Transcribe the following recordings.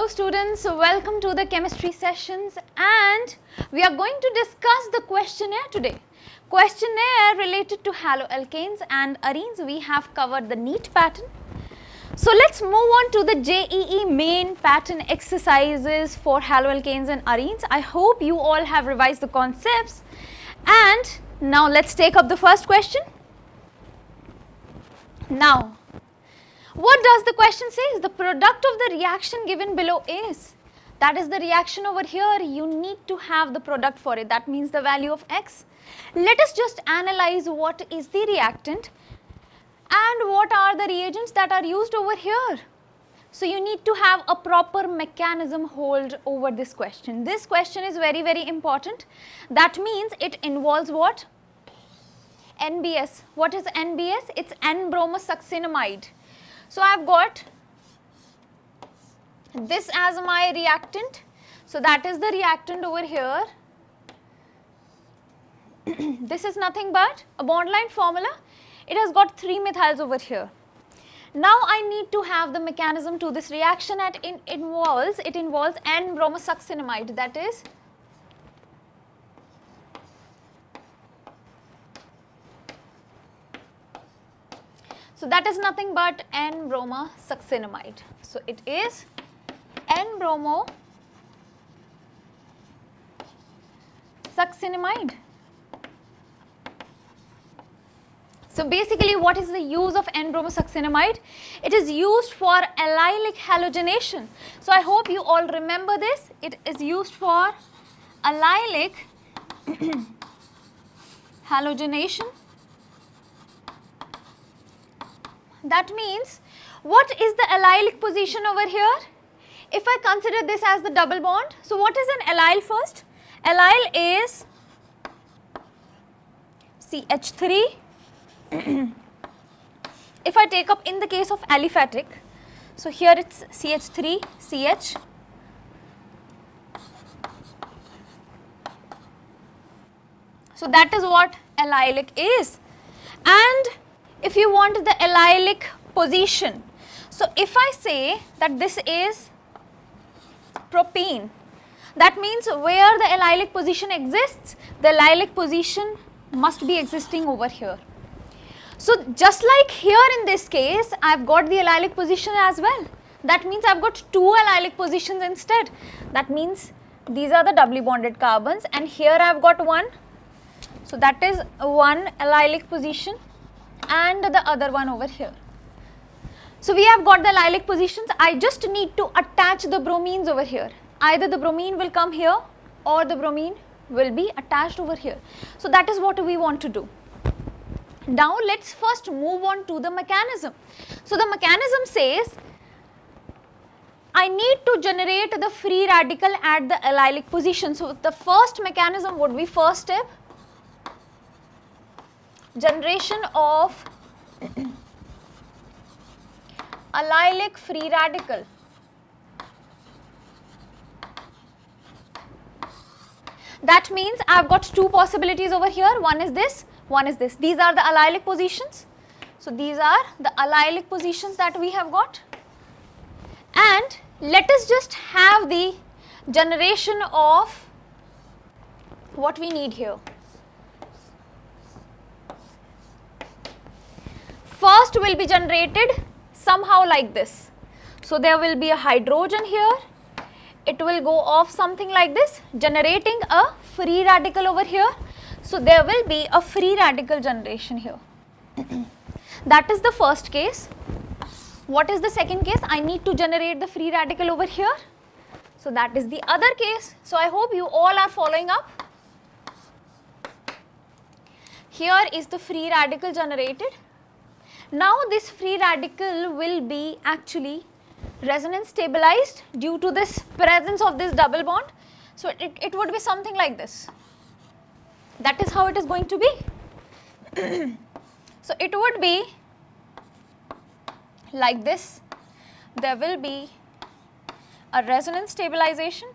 Hello students, welcome to the chemistry sessions, and we are going to discuss the questionnaire today. Questionnaire related to haloalkanes and arenes. We have covered the NEAT pattern. So let's move on to the JEE main pattern exercises for haloalkanes and arenes. I hope you all have revised the concepts, and now let's take up the first question. Now, what does the question say? The product of the reaction given below is, that is the reaction over here, you need to have the product for it, that means the value of X. Let us just analyze what is the reactant and what are the reagents that are used over here. So you need to have a proper mechanism hold over this question. This question is very, very important. That means it involves what? NBS. What is NBS? It's N-bromosuccinimide. So I have got this as my reactant. So that is the reactant over here. This is nothing but a bond line formula. It has got 3 methyls over here. Now I need to have the mechanism to this reaction, and it involves N-bromosuccinimide, that is so that is nothing but N-bromosuccinimide. So it is N-bromosuccinimide. So basically, what is the use of N-bromosuccinimide? It is used for allylic halogenation. So I hope you all remember this. It is used for allylic halogenation. That means, what is the allylic position over here? If I consider this as the double bond, so what is an allyl first? Allyl is CH3. If I take up in the case of aliphatic, so here it's CH3, CH. So that is what allylic is. And if you want the allylic position, so if I say that this is propene, that means where the allylic position exists, the allylic position must be existing over here. So just like here in this case, I have got the allylic position as well. That means I have got 2 allylic positions instead. That means these are the doubly bonded carbons, and here I have got 1. So that is 1 allylic position, and the other one over here. So we have got the allylic positions. I just need to attach the bromines over here. Either the bromine will come here or the bromine will be attached over here. So that is what we want to do. Now let's first move on to the mechanism. So the mechanism says, I need to generate the free radical at the allylic position. So the first mechanism would be, first step, generation of allylic free radical. That means I have got 2 possibilities over here. One is this, one is this. These are the allylic positions. So these are the allylic positions that we have got. And let us just have the generation of what we need here. First will be generated somehow like this. So there will be a hydrogen here. It will go off something like this, generating a free radical over here. So there will be a free radical generation here. That is the first case. What is the second case? I need to generate the free radical over here. So that is the other case. So I hope you all are following up. Here is the free radical generated. Now this free radical will be actually resonance stabilized due to this presence of this double bond. So it would be something like this. That is how it is going to be. So it would be like this. There will be a resonance stabilization.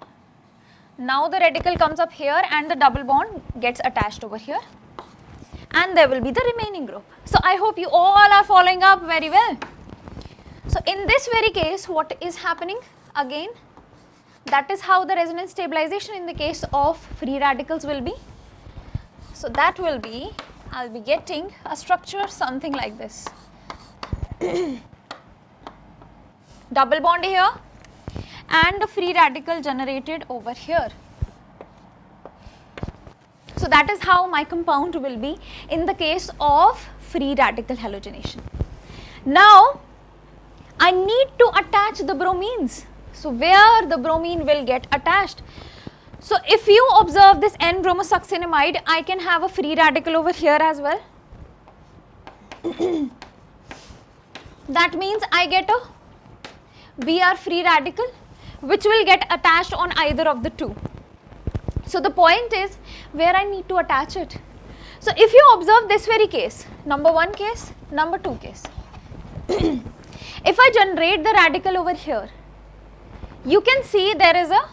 Now the radical comes up here and the double bond gets attached over here, and there will be the remaining group. So I hope you all are following up very well. So in this very case, what is happening again? That is how the resonance stabilization in the case of free radicals will be. So that will be, I'll be getting a structure something like this. Double bond here and a free radical generated over here. So that is how my compound will be in the case of free radical halogenation. Now I need to attach the bromines. So where the bromine will get attached? So if you observe this N-bromosuccinimide, I can have a free radical over here as well. That means I get a Br free radical which will get attached on either of the two. So the point is where I need to attach it. So if you observe this very case, number 1 case, number 2 case. If I generate the radical over here, you can see there is a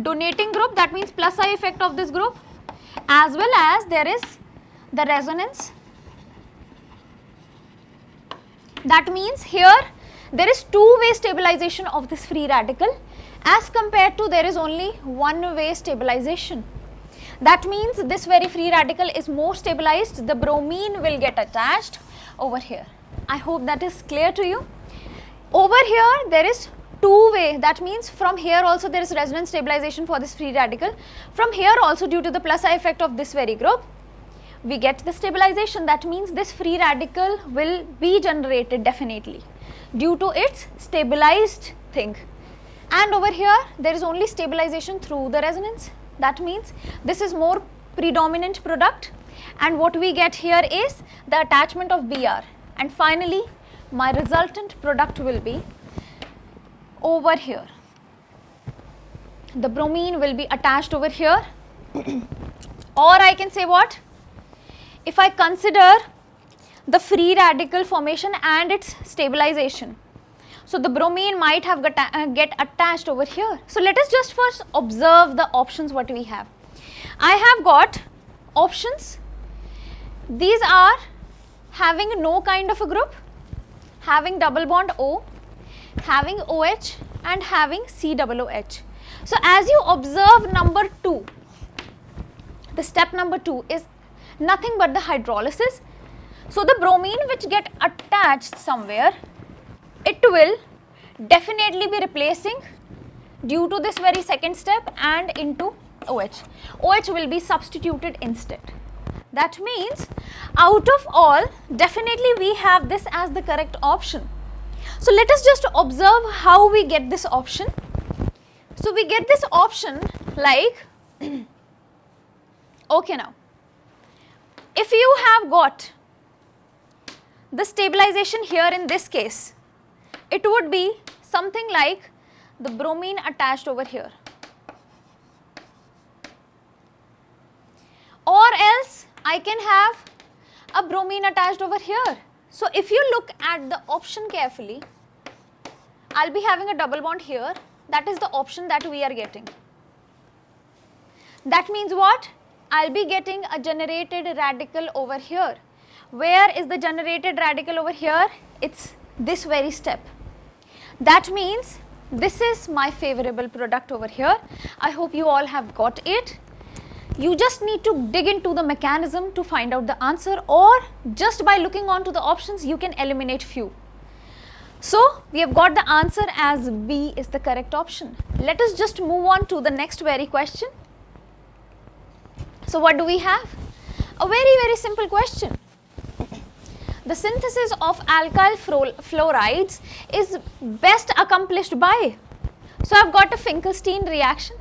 donating group, that means plus I effect of this group, as well as there is the resonance. That means here there is two-way stabilization of this free radical as compared to there is only one-way stabilization. That means this very free radical is more stabilized, the bromine will get attached over here. I hope that is clear to you. Over here there is two-way, that means from here also there is resonance stabilization for this free radical. From here also, due to the plus I effect of this very group, we get the stabilization. That means this free radical will be generated definitely due to its stabilized thing. And over here there is only stabilization through the resonance. That means this is more predominant product, and what we get here is the attachment of Br, and finally my resultant product will be over here. The bromine will be attached over here. Or I can say what? If I consider the free radical formation and its stabilization, so the bromine might have get attached over here. So let us just first observe the options what we have. I have got options. These are having no kind of a group, having double bond O, having OH and having COOH. So as you observe number 2, the step number 2 is nothing but the hydrolysis. So the bromine which get attached somewhere, it will definitely be replacing due to this very second step and into OH. OH will be substituted instead. That means out of all, definitely we have this as the correct option. So let us just observe how we get this option. So we get this option like, okay, now if you have got the stabilization here in this case, it would be something like the bromine attached over here, or else I can have a bromine attached over here. So if you look at the option carefully, I'll be having a double bond here. That is the option that we are getting. That means what? I'll be getting a generated radical over here. Where is the generated radical over here? It's this very step. That means this is my favorable product over here. I hope you all have got it. You just need to dig into the mechanism to find out the answer, or just by looking on to the options you can eliminate few. So we have got the answer as B is the correct option. Let us just move on to the next very question. So what do we have? A very simple question. The synthesis of alkyl fluorides is best accomplished by. So I've got a Finkelstein reaction.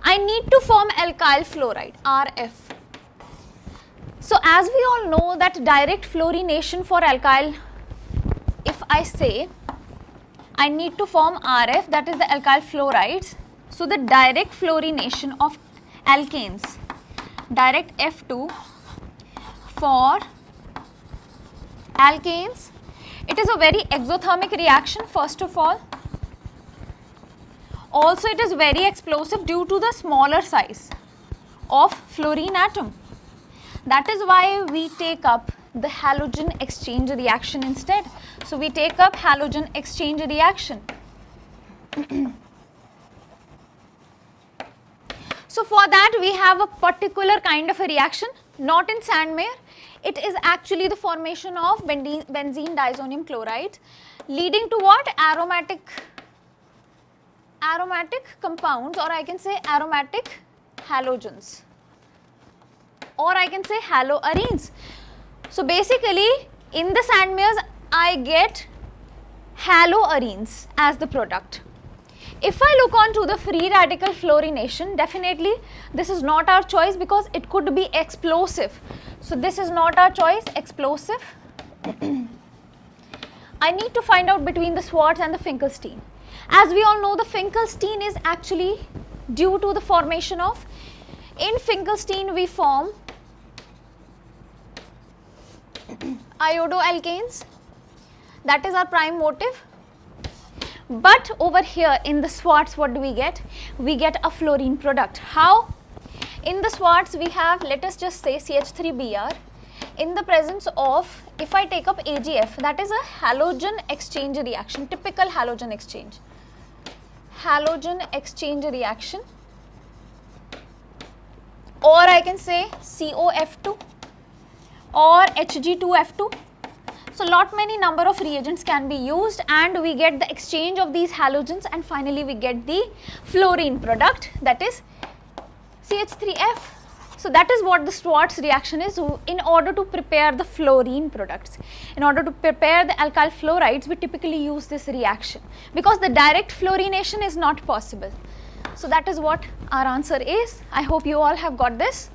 I need to form alkyl fluoride, RF. So as we all know that direct fluorination for alkyl, if I say I need to form RF, that is the alkyl fluorides. So the direct fluorination of alkanes, direct F2 for alkanes, it is a very exothermic reaction first of all. Also it is very explosive due to the smaller size of fluorine atom. That is why we take up the halogen exchange reaction instead. So we take up halogen exchange reaction. So for that we have a particular kind of a reaction, not in Sandmeyer. It is actually the formation of benzene diazonium chloride leading to what? Aromatic compounds, or I can say aromatic halogens, or I can say haloarenes. So basically in the Sandmeyers I get haloarenes as the product. If I look on to the free radical fluorination, definitely this is not our choice because it could be explosive. So this is not our choice, explosive. I need to find out between the Schwarz and the Finkelstein. As we all know, the Finkelstein is actually due to the formation of, in Finkelstein we form iodoalkanes, that is our prime motive. But over here in the Schwarz, what do we get? We get a fluorine product. How? In the Schwarz we have, let us just say CH3Br in the presence of, if I take up AgF, that is a halogen exchange reaction, typical halogen exchange. Halogen exchange reaction, or I can say COF2 or Hg2F2. So lot many number of reagents can be used and we get the exchange of these halogens, and finally we get the fluorine product, that is CH3F. So that is what the Schwarz reaction is in order to prepare the fluorine products. In order to prepare the alkyl fluorides, we typically use this reaction because the direct fluorination is not possible. So that is what our answer is. I hope you all have got this.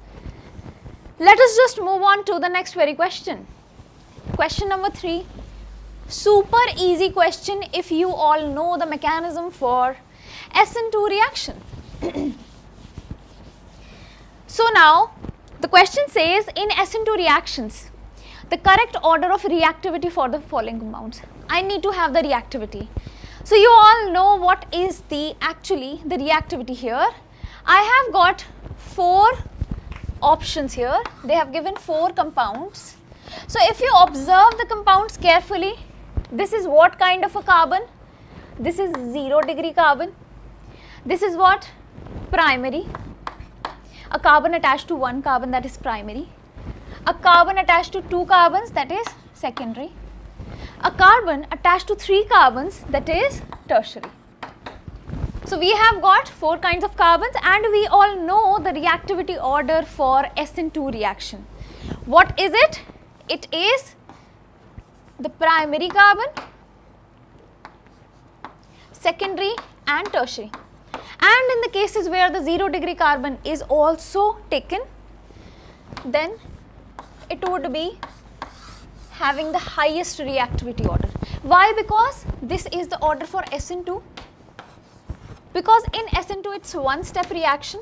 Let us just move on to the next very question. Question number 3, super easy question if you all know the mechanism for SN2 reaction. So now the question says, in SN2 reactions, the correct order of reactivity for the following compounds. I need to have the reactivity. So you all know what is the reactivity here. I have got 4 options here. They have given 4 compounds. So if you observe the compounds carefully, this is what kind of a carbon? This is 0 degree carbon. This is what? Primary. A carbon attached to 1 carbon, that is primary. A carbon attached to 2 carbons, that is secondary. A carbon attached to 3 carbons, that is tertiary. So we have got 4 kinds of carbons and we all know the reactivity order for SN2 reaction. What is it? It is the primary carbon, secondary and tertiary. And in the cases where the 0 degree carbon is also taken, then it would be having the highest reactivity order. Why? Because this is the order for SN2. Because in SN2 it's one step reaction.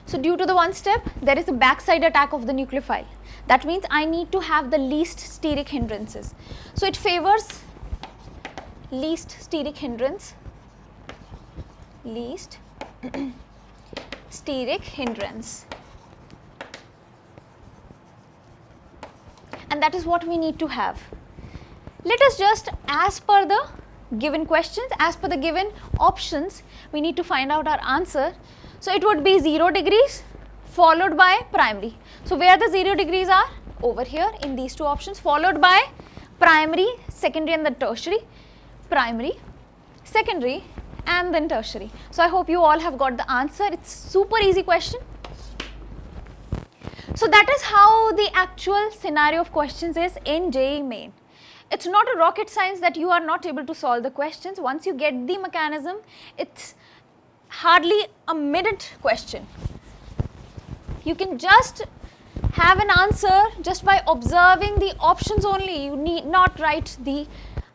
So due to the one step, there is a backside attack of the nucleophile. That means I need to have the least steric hindrances. So it favors least steric hindrance, least steric hindrance. And that is what we need to have. Let us just, as per the given questions, as per the given options, we need to find out our answer. So it would be 0 degrees followed by primary. So where the 0 degrees are? Over here in these 2 options, followed by primary, secondary and the tertiary. Primary, secondary and then tertiary. So I hope you all have got the answer. It's super easy question. So that is how the actual scenario of questions is in JEE Main. It's not a rocket science that you are not able to solve the questions. Once you get the mechanism, it's hardly a minute question. You can just have an answer just by observing the options only. You need not write the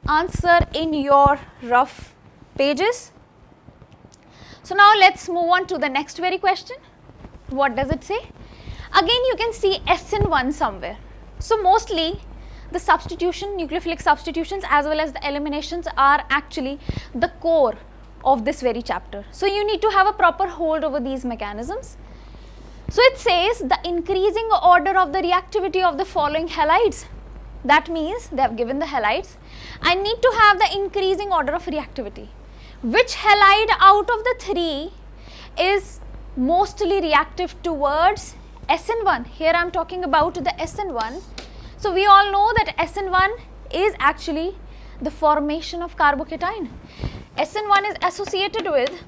answer in your rough pages. So now let's move on to the next very question. What does it say? Again you can see SN1 somewhere. So mostly the substitution, nucleophilic substitutions as well as the eliminations are actually the core of this very chapter. So you need to have a proper hold over these mechanisms. So it says the increasing order of the reactivity of the following halides. That means they have given the halides. I need to have the increasing order of reactivity. which halide out of the three is mostly reactive towards SN1? Here I am talking about the SN1. So we all know that SN1 is actually the formation of carbocation. SN1 is associated with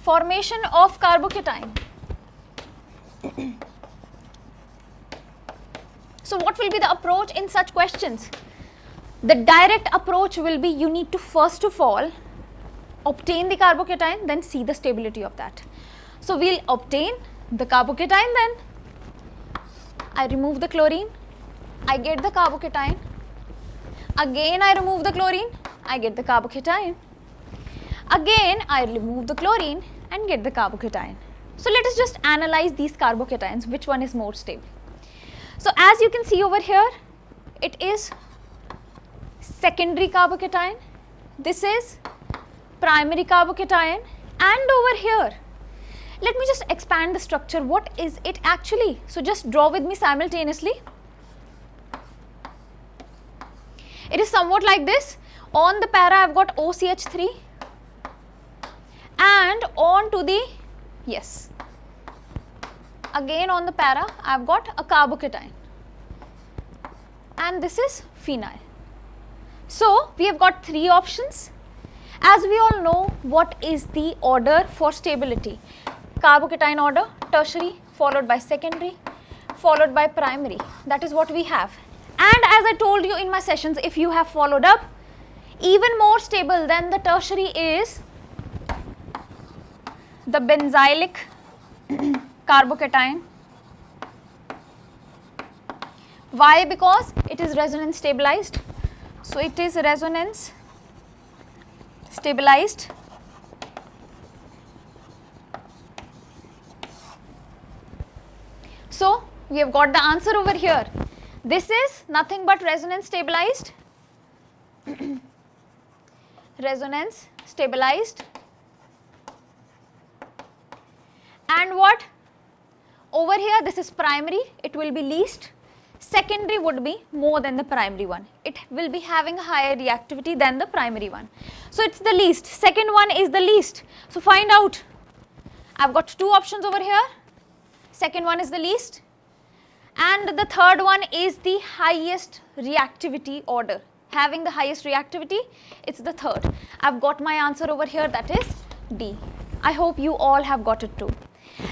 formation of carbocation. So what will be the approach in such questions? The direct approach will be, you need to first of all obtain the carbocation, then see the stability of that. So we'll obtain the carbocation, then I remove the chlorine, I get the carbocation. Again I remove the chlorine, I get the carbocation. Again I remove the chlorine and get the carbocation. So let us just analyze these carbocations, which one is more stable. So as you can see over here, it is secondary carbocation, this is primary carbocation, and over here, let me just expand the structure. What is it actually? So just draw with me simultaneously. It is somewhat like this. On the para I have got OCH3 and on to the, yes, again on the para I have got a carbocation and this is phenyl. So we have got three options. As we all know, what is the order for stability? Carbocation order, tertiary followed by secondary followed by primary. That is what we have. And as I told you in my sessions, if you have followed up, even more stable than the tertiary is the benzylic carbocation. Why? Because it is resonance stabilized. So it is resonance stabilized. So we have got the answer over here. This is nothing but resonance stabilized. Resonance stabilized. And what? Over here this is primary, it will be least. Secondary would be more than the primary one. It will be having a higher reactivity than the primary one. So it's the least. Second one is the least. So find out. I've got two options over here. Second one is the least. And the third one is the highest reactivity order. Having the highest reactivity, it's the third. I've got my answer over here, that is D. I hope you all have got it too.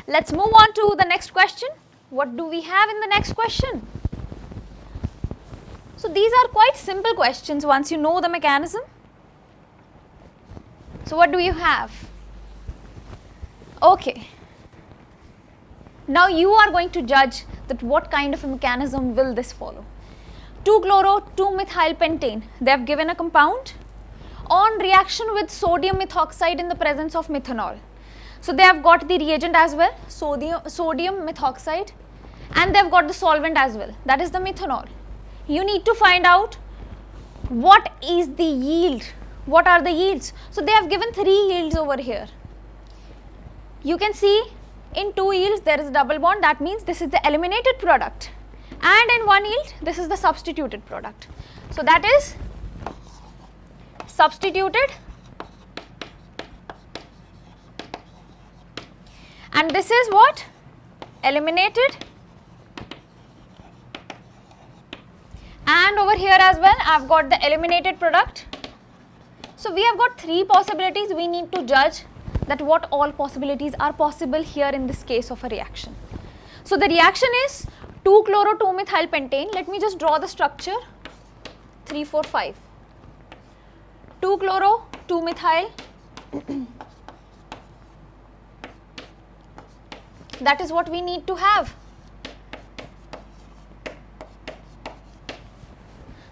Let's move on to the next question. What do we have in the next question? So these are quite simple questions once you know the mechanism. So what do you have? Okay. Now you are going to judge that what kind of a mechanism will this follow. 2-chloro-2-methylpentane. They have given a compound on reaction with sodium methoxide in the presence of methanol. So they have got the reagent as well, sodium methoxide, and they have got the solvent as well, that is the methanol. You need to find out what is the yield, what are the yields. So they have given three yields over here. You can see in two yields there is a double bond, that means this is the eliminated product, and in one yield this is the substituted product. So that is substituted, and this is what? Eliminated. And over here as well I have got the eliminated product. So we have got three possibilities. We need to judge that what all possibilities are possible here in this case of a reaction. So the reaction is 2-chloro-2-methylpentane. Let me just draw the structure. 3, 4, 5. 2-chloro-2-methyl. That is what we need to have.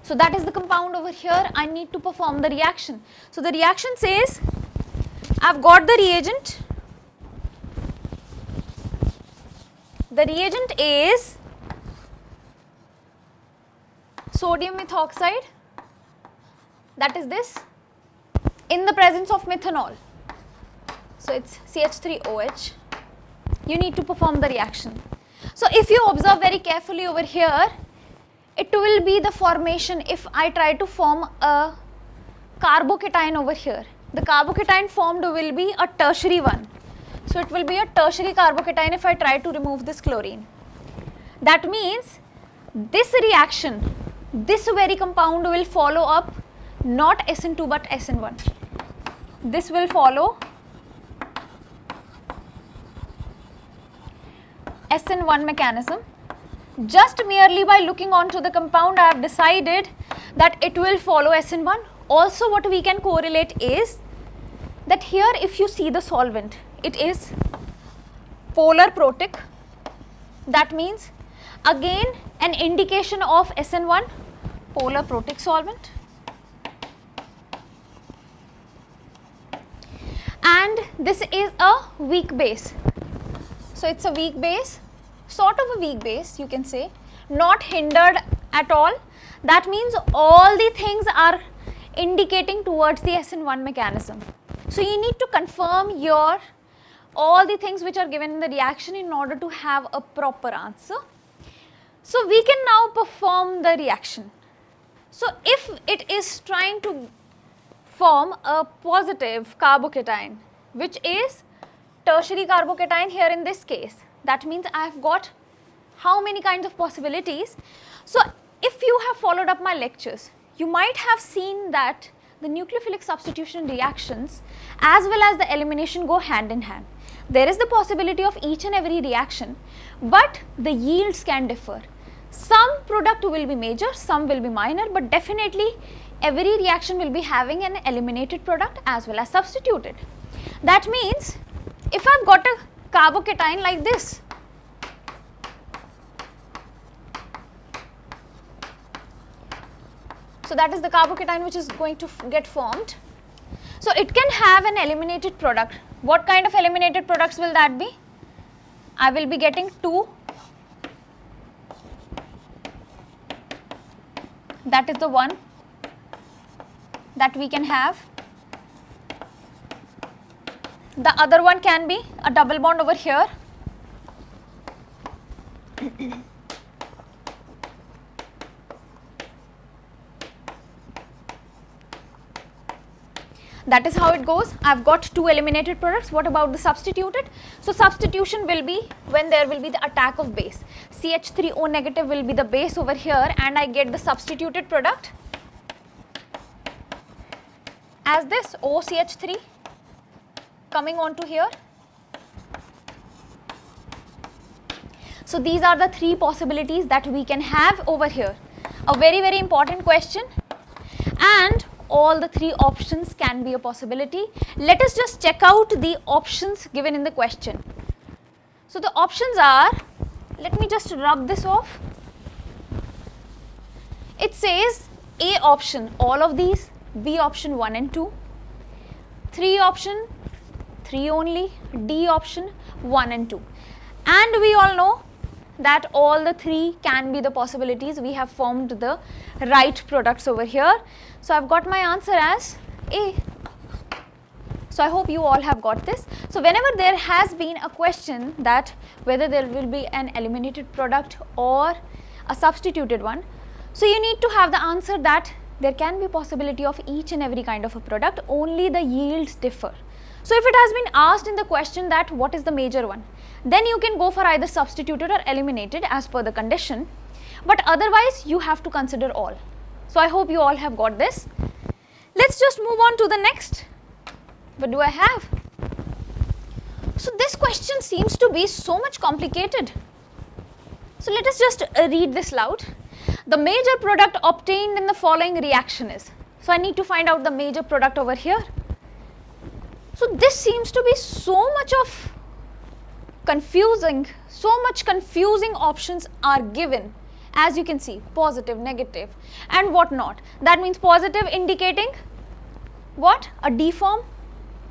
So that is the compound over here. I need to perform the reaction. So the reaction says, I've got the reagent. The reagent is sodium methoxide, that is this, in the presence of methanol. So it's CH3OH. You need to perform the reaction. So if you observe very carefully over here, it will be the formation. If I try to form a carbocation over here, the carbocation formed will be a tertiary one. So it will be a tertiary carbocation if I try to remove this chlorine. That means this reaction, this very compound will follow up not SN2 but SN1. This will follow SN1 mechanism. Just merely by looking onto the compound, I have decided that it will follow SN1. Also, what we can correlate is that here if you see the solvent, it is polar protic. That means again an indication of SN1, polar protic solvent. And this is a weak base. So it's a weak base, sort of a weak base you can say, not hindered at all. That means all the things are indicating towards the SN1 mechanism. So you need to confirm your all the things which are given in the reaction in order to have a proper answer. So we can now perform the reaction. So if it is trying to form a positive carbocation, which is tertiary carbocation here in this case, that means I have got how many kinds of possibilities. So if you have followed up my lectures, you might have seen that the nucleophilic substitution reactions as well as the elimination go hand in hand. There is the possibility of each and every reaction, but the yields can differ. Some product will be major, some will be minor, but definitely every reaction will be having an eliminated product as well as substituted. That means if I have got a carbocation like this, so that is the carbocation which is going to get formed. So it can have an eliminated product. What kind of eliminated products will that be? I will be getting 2. That is the one that we can have. The other one can be a double bond over here. That is how it goes. I have got 2 eliminated products. What about the substituted? So substitution will be when there will be the attack of base. CH3O negative will be the base over here, and I get the substituted product as this OCH3 coming onto here. So these are the 3 possibilities that we can have over here. A very, very important question, and all the 3 options can be a possibility. Let us just check out the options given in the question. So the options are, let me just rub this off. It says A option, all of these, B option 1 and 2, 3 option, 3 only, D option 1 and 2. And we all know that all the 3 can be the possibilities. We have formed the right products over here. So I've got my answer as A. So I hope you all have got this. So whenever there has been a question that whether there will be an eliminated product or a substituted one, so you need to have the answer that there can be possibility of each and every kind of a product, only the yields differ. So if it has been asked in the question that what is the major one, then you can go for either substituted or eliminated as per the condition, but otherwise you have to consider all. So I hope you all have got this. Let's just move on to the next. What do I have? So this question seems to be so much complicated. So let us just read this loud. The major product obtained in the following reaction is. So I need to find out the major product over here. So this seems to be so much of confusing, so much confusing options are given. As you can see, positive, negative and what not. That means positive indicating what? A D form,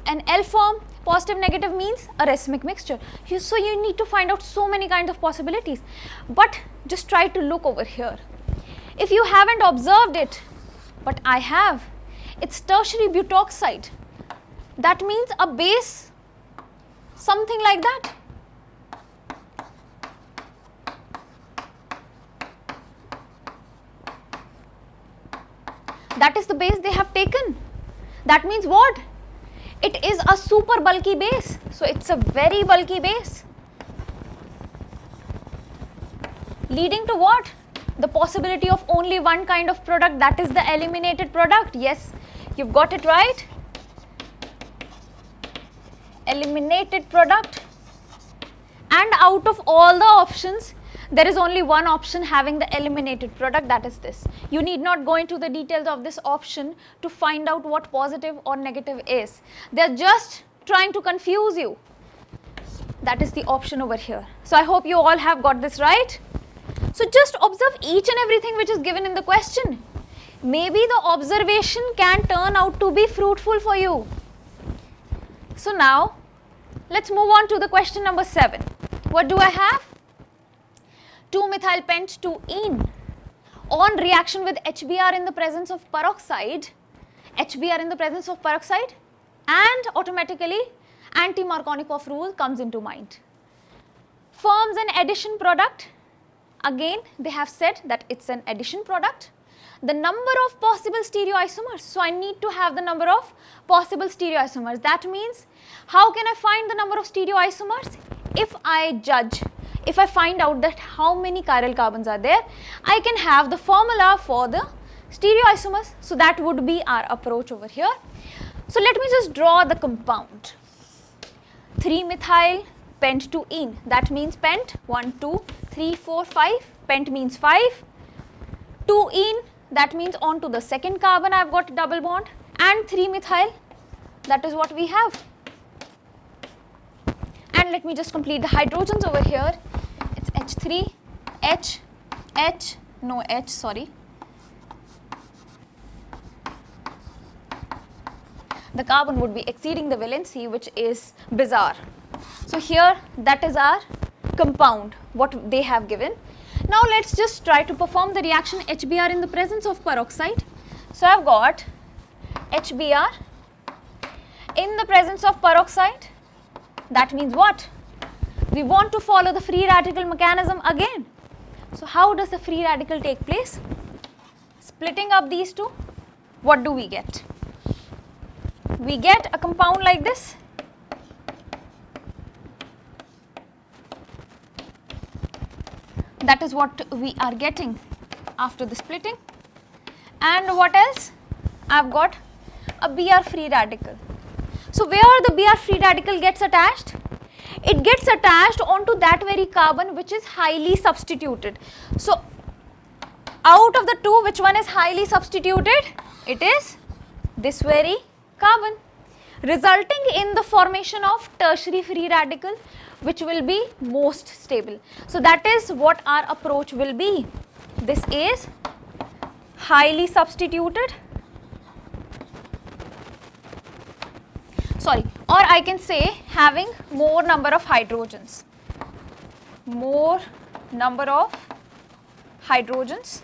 an L form. Positive, negative means a racemic mixture. So you need to find out so many kinds of possibilities. But just try to look over here. If you haven't observed it, but I have, it's tertiary butoxide. That means a base, something like that. That is the base they have taken. That means what? It is a super bulky base, so it's a very bulky base, leading to what? The possibility of only one kind of product, that is the eliminated product. Yes, you've got it right. Eliminated product. And out of all the options, there is only one option having the eliminated product, that is this. You need not go into the details of this option to find out what positive or negative is. They are just trying to confuse you. That is the option over here. So I hope you all have got this right. So just observe each and everything which is given in the question. Maybe the observation can turn out to be fruitful for you. So now, let's move on to the question number 7. What do I have? 2-methylpent-2-ene on reaction with HBr in the presence of peroxide, and automatically anti-Markovnikov rule comes into mind. Forms an addition product. Again, they have said that it's an addition product. The number of possible stereoisomers. So I need to have the number of possible stereoisomers. That means, how can I find the number of stereoisomers? If I find out that how many chiral carbons are there, I can have the formula for the stereoisomers. So that would be our approach over here. So let me just draw the compound. 3-methylpent-2-ene. That means pent, 1, 2, 3, 4, 5. Pent means 5. 2-ene, that means on to the second carbon I have got double bond, and 3-methyl, that is what we have. And let me just complete the hydrogens over here. It's H3, H, no H, sorry. The carbon would be exceeding the valency, which is bizarre. So here, that is our compound, what they have given. Now let's just try to perform the reaction HBr in the presence of peroxide. So I've got HBr in the presence of peroxide. That means what? We want to follow the free radical mechanism again. So how does the free radical take place? Splitting up these two, what do we get? We get a compound like this. That is what we are getting after the splitting. And what else? I've got a Br free radical. So where the Br free radical gets attached? It gets attached onto that very carbon which is highly substituted. So out of the two, which one is highly substituted? It is this very carbon, resulting in the formation of tertiary free radical, which will be most stable. So that is what our approach will be. This is highly substituted, or I can say having more number of hydrogens. More number of hydrogens.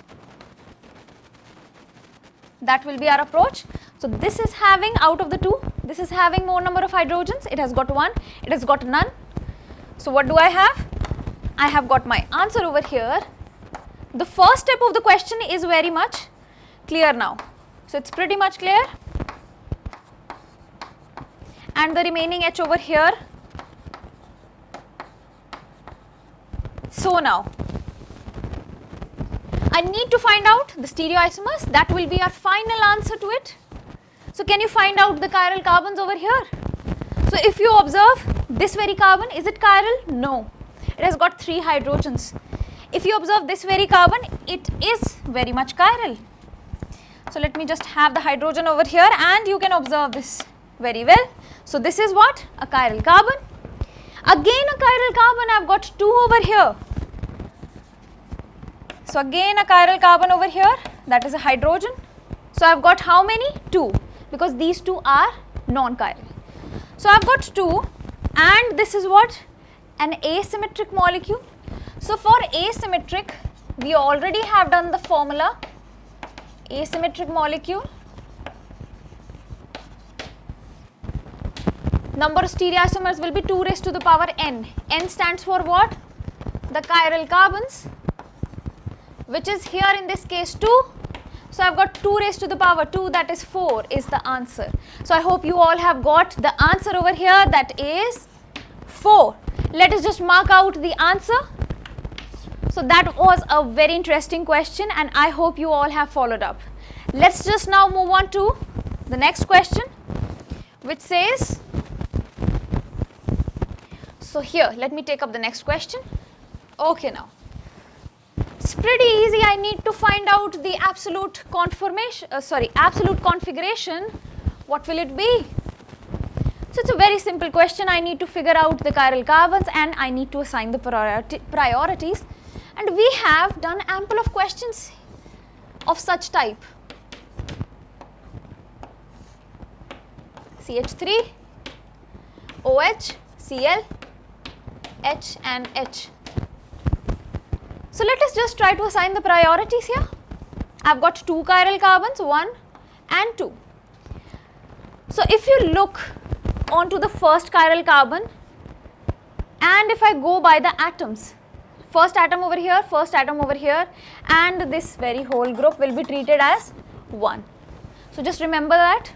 That will be our approach. So this is having, out of the two, this is having more number of hydrogens. It has got 1, it has got none. So what do I have? I have got my answer over here. The first step of the question is very much clear now. So it's pretty much clear. And the remaining H over here. So now, I need to find out the stereoisomers. That will be our final answer to it. So can you find out the chiral carbons over here? So if you observe this very carbon, is it chiral? No. It has got 3 hydrogens. If you observe this very carbon, it is very much chiral. So let me just have the hydrogen over here and you can observe this very well. So this is what? A chiral carbon. Again a chiral carbon, I have got 2 over here. So again a chiral carbon over here, that is a hydrogen. So I have got how many? 2, because these 2 are non-chiral. So I have got 2, and this is what? An asymmetric molecule. So for asymmetric, we already have done the formula. Asymmetric molecule. Number of stereoisomers will be 2 raised to the power n. N stands for what? The chiral carbons, which is here in this case 2. So I've got 2 raised to the power 2, that is 4 is the answer. So I hope you all have got the answer over here, that is 4. Let us just mark out the answer. So that was a very interesting question and I hope you all have followed up. Let's just now move on to the next question, which says, so here let me take up the next question. Okay, now it's pretty easy. I need to find out the absolute absolute configuration. What will it be? So it's a very simple question. I need to figure out the chiral carbons and I need to assign the priorities, and we have done ample of questions of such type. CH3, OH, Cl, H and H. So let us just try to assign the priorities here. I've got 2 chiral carbons, 1 and 2. So if you look onto the first chiral carbon and if I go by the atoms, first atom over here, first atom over here, and this very whole group will be treated as 1. So just remember that.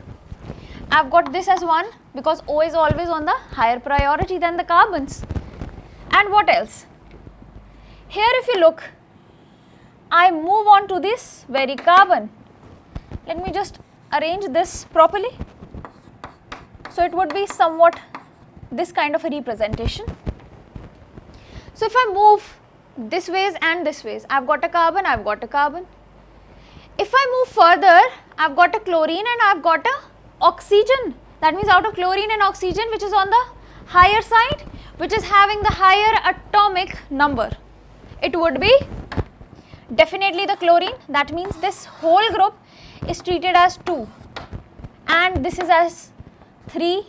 I've got this as 1 because O is always on the higher priority than the carbons. And what else? Here if you look, I move on to this very carbon. Let me just arrange this properly. So it would be somewhat this kind of a representation. So if I move this ways and this ways, I've got a carbon, I've got a carbon. If I move further, I've got a chlorine and I've got a oxygen. That means out of chlorine and oxygen, which is on the higher side, which is having the higher atomic number, it would be definitely the chlorine. That means this whole group is treated as 2 and this is as 3.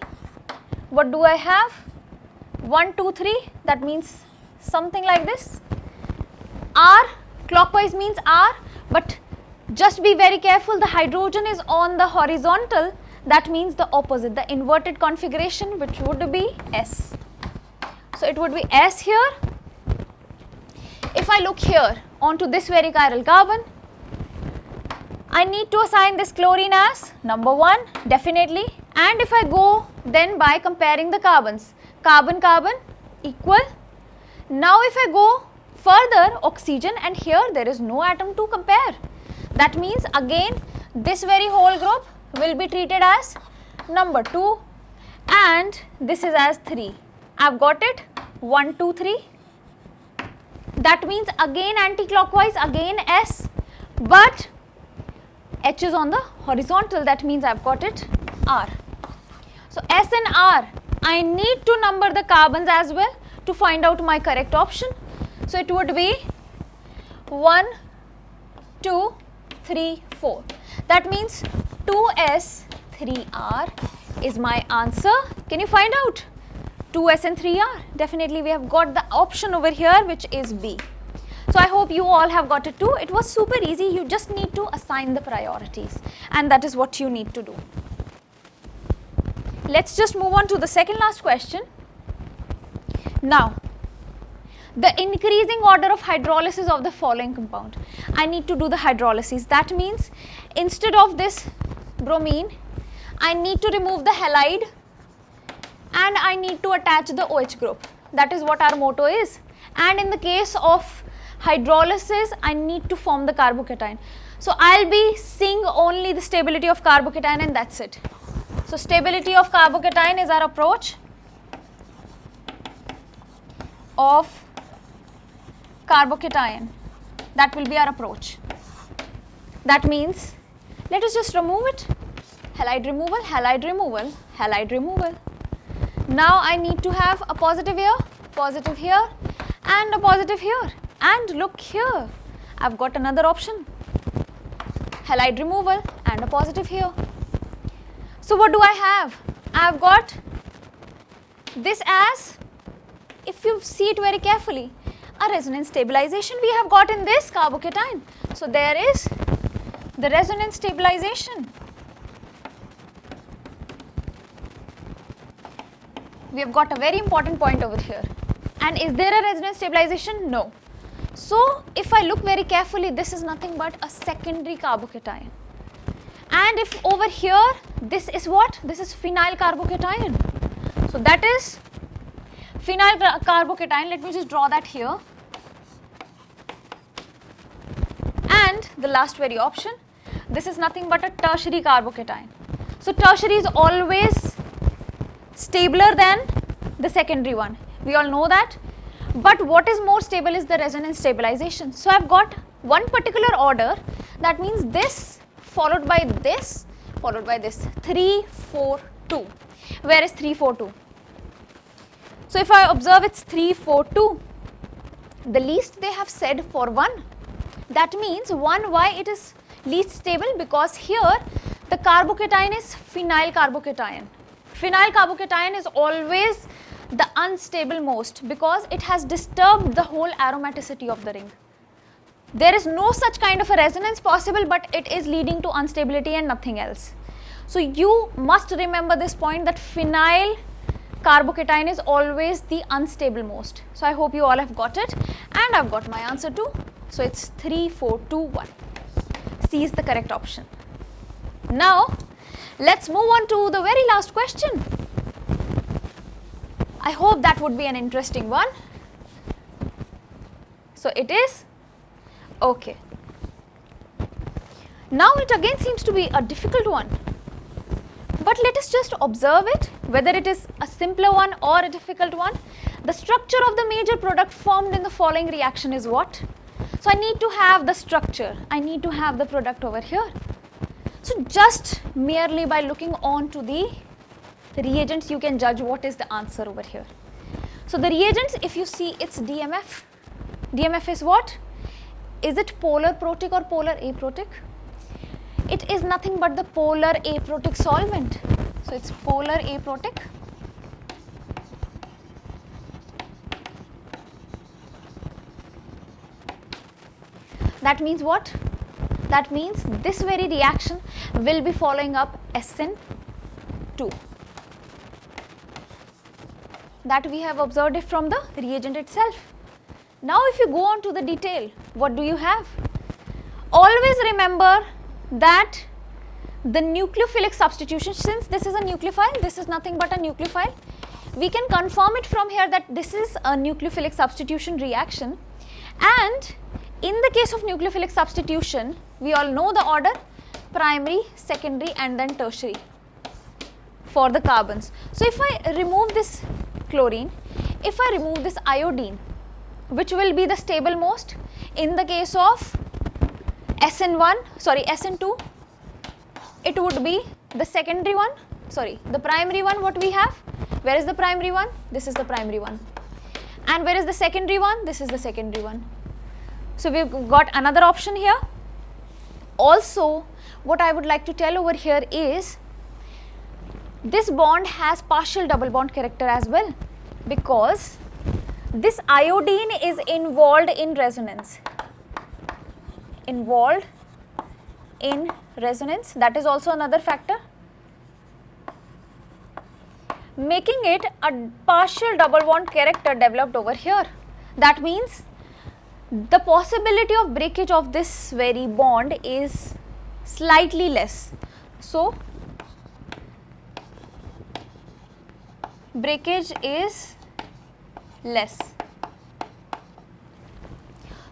What do I have? 1, 2, 3. That means something like this. R, clockwise means R, but just be very careful, the hydrogen is on the horizontal. That means the opposite, the inverted configuration, which would be S. So it would be S here. If I look here onto this very chiral carbon, I need to assign this chlorine as number 1 definitely, and if I go then by comparing the carbons, carbon carbon equal. Now if I go further, oxygen, and here there is no atom to compare. That means again this very whole group will be treated as number 2 and this is as 3. I've got it 1, 2, 3. That means again anti-clockwise, again S, but H is on the horizontal. That means I've got it R. So S and R, I need to number the carbons as well to find out my correct option. So it would be 1, 2, 3, 4. That means 2S, 3R is my answer. Can you find out? 2S and 3R. Definitely we have got the option over here, which is B. So I hope you all have got it too. It was super easy. You just need to assign the priorities and that is what you need to do. Let's just move on to the second last question. Now, the increasing order of hydrolysis of the following compound. I need to do the hydrolysis. That means instead of this bromine, I need to remove the halide and I need to attach the OH group. That is what our motto is. And in the case of hydrolysis, I need to form the carbocation. So I'll be seeing only the stability of carbocation and that's it. So stability of carbocation is our approach of carbocation. That will be our approach. That means let us just remove it. Halide removal, halide removal, halide removal. Now I need to have a positive here and a positive here, and look here, I've got another option, halide removal and a positive here. So what do I have? I've got this as, if you see it very carefully, a resonance stabilization we have got in this carbocation. So there is the resonance stabilization. We have got a very important point over here. And is there a resonance stabilization? No. So if I look very carefully, this is nothing but a secondary carbocation. And if over here, this is what? This is phenyl carbocation. So that is phenyl carbocation. Let me just draw that here. And the last very option, this is nothing but a tertiary carbocation. So tertiary is always stabler than the secondary one. We all know that. But what is more stable is the resonance stabilization. So I've got one particular order, that means this followed by this, followed by this, 3, 4, 2. Where is 3, 4, 2? So if I observe it's 3, 4, 2, the least they have said for 1. That means 1, why it is least stable? Because here the carbocation is phenyl carbocation. Phenyl carbocation is always the unstable most because it has disturbed the whole aromaticity of the ring. There is no such kind of a resonance possible, but it is leading to instability and nothing else. So you must remember this point, that phenyl carbocation is always the unstable most. So I hope you all have got it, and I've got my answer too. So it's 3, 4, 2, 1. C is the correct option. Now let's move on to the very last question. I hope that would be an interesting one. So it is okay. Now it again seems to be a difficult one, but let us just observe it, whether it is a simpler one or a difficult one. The structure of the major product formed in the following reaction is what? So I need to have the structure, I need to have the product over here. So just merely by looking on to the reagents, you can judge what is the answer over here. So the reagents, if you see, it's DMF. DMF is what? Is it polar protic or polar aprotic? It is nothing but the polar aprotic solvent. So it's polar aprotic. That means what? That means this very reaction will be following up SN2. That we have observed it from the reagent itself. Now if you go on to the detail, what do you have? Always remember that the nucleophilic substitution, since this is a nucleophile, this is nothing but a nucleophile, we can confirm it from here that this is a nucleophilic substitution reaction. And in the case of nucleophilic substitution, we all know the order: primary, secondary and then tertiary for the carbons. So if I remove this chlorine, if I remove this iodine, which will be the stable most in the case of SN2, it would be the secondary one, the primary one. What we have? Where is the primary one? This is the primary one. And where is the secondary one? This is the secondary one. So we've got another option here. Also, what I would like to tell over here is, this bond has partial double bond character as well, because this iodine is involved in resonance. That is also another factor, making it a partial double bond character developed over here. That means the possibility of breakage of this very bond is slightly less. So breakage is less.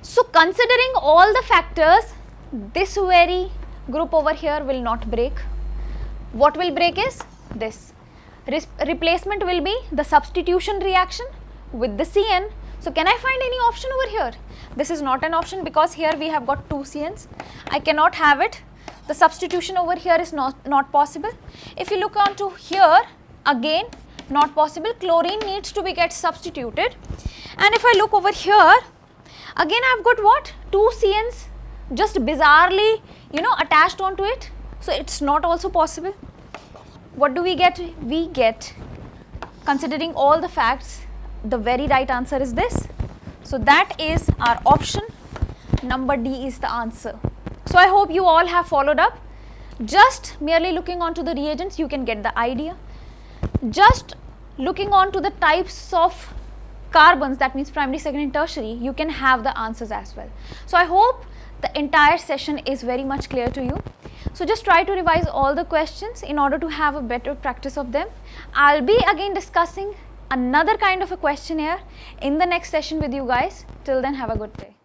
So considering all the factors, this very group over here will not break. What will break is this. Replacement will be the substitution reaction with the CN. So can I find any option over here? This is not an option because here we have got 2 CNs. I cannot have it. The substitution over here is not possible. If you look on to here, again not possible. Chlorine needs to be get substituted. And if I look over here, again I have got what? 2 CNs just bizarrely, attached onto it. So it's not also possible. What do we get? We get, considering all the facts, the very right answer is this. So that is our option. Number D is the answer. So I hope you all have followed up. Just merely looking onto the reagents, you can get the idea. Just looking on to the types of carbons, that means primary, secondary and tertiary, you can have the answers as well. So I hope the entire session is very much clear to you. So just try to revise all the questions in order to have a better practice of them. I'll be again discussing another kind of a questionnaire in the next session with you guys. Till then, have a good day.